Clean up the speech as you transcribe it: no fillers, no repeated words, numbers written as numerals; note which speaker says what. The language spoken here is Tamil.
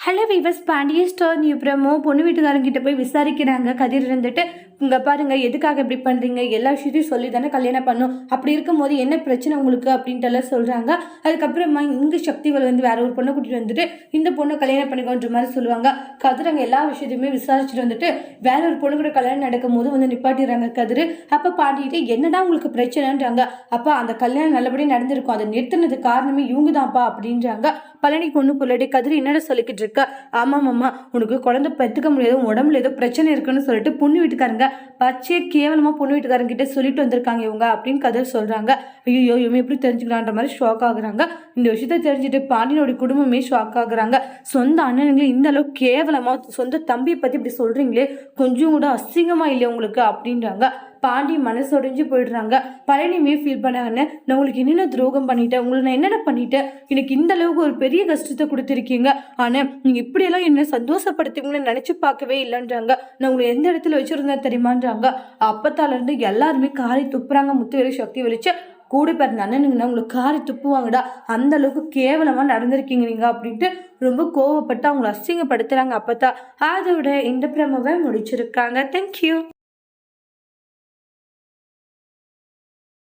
Speaker 1: Hello viewers, Pandiya star new promo பொண்ணு வீட்டுக்காரங்கிட்ட போய் விசாரிக்கிறாங்க. கதிர் இருந்துட்டு, இங்கே பாருங்க, எதுக்காக இப்படி பண்ணுறீங்க, எல்லா விஷயத்தையும் சொல்லி தானே கல்யாணம் பண்ணும், அப்படி இருக்கும்போது என்ன பிரச்சனை உங்களுக்கு அப்படின்ட்டு எல்லாம் சொல்கிறாங்க. அதுக்கப்புறமா இங்கே சக்திகள் வந்து வேற ஒரு பொண்ணை கூட்டிகிட்டு வந்துட்டு இந்த பொண்ணை கல்யாணம் பண்ணிக்கோன்ற மாதிரி சொல்லுவாங்க. கதிர் அங்கே எல்லா விஷயத்தையுமே விசாரிச்சுட்டு வந்துட்டு வேற ஒரு பொண்ணு கூட கல்யாணம் நடக்கும் போது வந்து நிப்பாட்டிடுறாங்க கதிர். அப்போ பாண்டிட்டு என்னடா உங்களுக்கு பிரச்சனைன்றாங்க. அப்போ அந்த கல்யாணம் நல்லபடியாக நடந்திருக்கும், அதை நிறுத்தினது காரணமே இவங்க தான்ப்பா அப்படின்றாங்க. பழனிக்கு ஒன்று புள்ளடி கதிர் என்னடா சொல்லிக்கிட்டு இருக்க. ஆமாம்மா, உனக்கு குழந்தை பெற்றுக்க முடியாது, உடம்புல ஏதோ பிரச்சனை இருக்குன்னு சொல்லிட்டு பொண்ணு வீட்டுக்காரங்க பச்சையே கேவலமாக பொண்ணு வீட்டுக்காரங்க கிட்ட சொல்லிட்டு வந்திருக்காங்க இவங்க அப்படின்னு கதிர் சொல்கிறாங்க. ஐயோ, இவன் எப்படி தெரிஞ்சுக்கிறான்ற மாதிரி ஷாக் ஆகுறாங்க. இந்த விஷயத்த தெரிஞ்சுட்டு பாண்டியனோட குடும்பமே ஷாக் ஆகுறாங்க. சொந்த அண்ணனுங்களே இந்த அளவுக்கு கேவலமாக சொந்த தம்பியை பற்றி இப்படி சொல்கிறீங்களே, கொஞ்சம் கூட அசிங்கமாக இல்லை உங்களுக்கு அப்படின்றாங்க. பாண்டி மனசொடைஞ்சு போயிடுறாங்க. பழனியுமே ஃபீல் பண்ணாங்கன்னு, நான் உங்களுக்கு என்னென்ன துரோகம் பண்ணிட்டேன், உங்களை நான் என்னென்ன பண்ணிட்டேன், எனக்கு இந்த அளவுக்கு ஒரு பெரிய கஷ்டத்தை கொடுத்துருக்கீங்க, ஆனால் நீங்கள் இப்படியெல்லாம் என்ன சந்தோஷப்படுத்துவீங்கன்னு நினச்சி பார்க்கவே இல்லைன்றாங்க. நான் உங்களை எந்த இடத்துல வச்சுருந்தேன் தெரியுமான்றாங்க. அப்பத்தாலேருந்து எல்லாருமே காரை துப்புறாங்க. முத்துவேலு சக்தி வெளிச்சு கூட பிறந்த அண்ணனுங்கன்னா உங்களுக்கு காரை துப்புவாங்கடா, அந்த அளவுக்கு கேவலமாக நடந்திருக்கீங்க நீங்கள் அப்படின்ட்டு ரொம்ப கோவப்பட்டு அவங்களை அசிங்கப்படுத்துகிறாங்க. அப்பத்தா அதோட இந்த பிரமவை முடிச்சிருக்காங்க. தேங்க்யூ.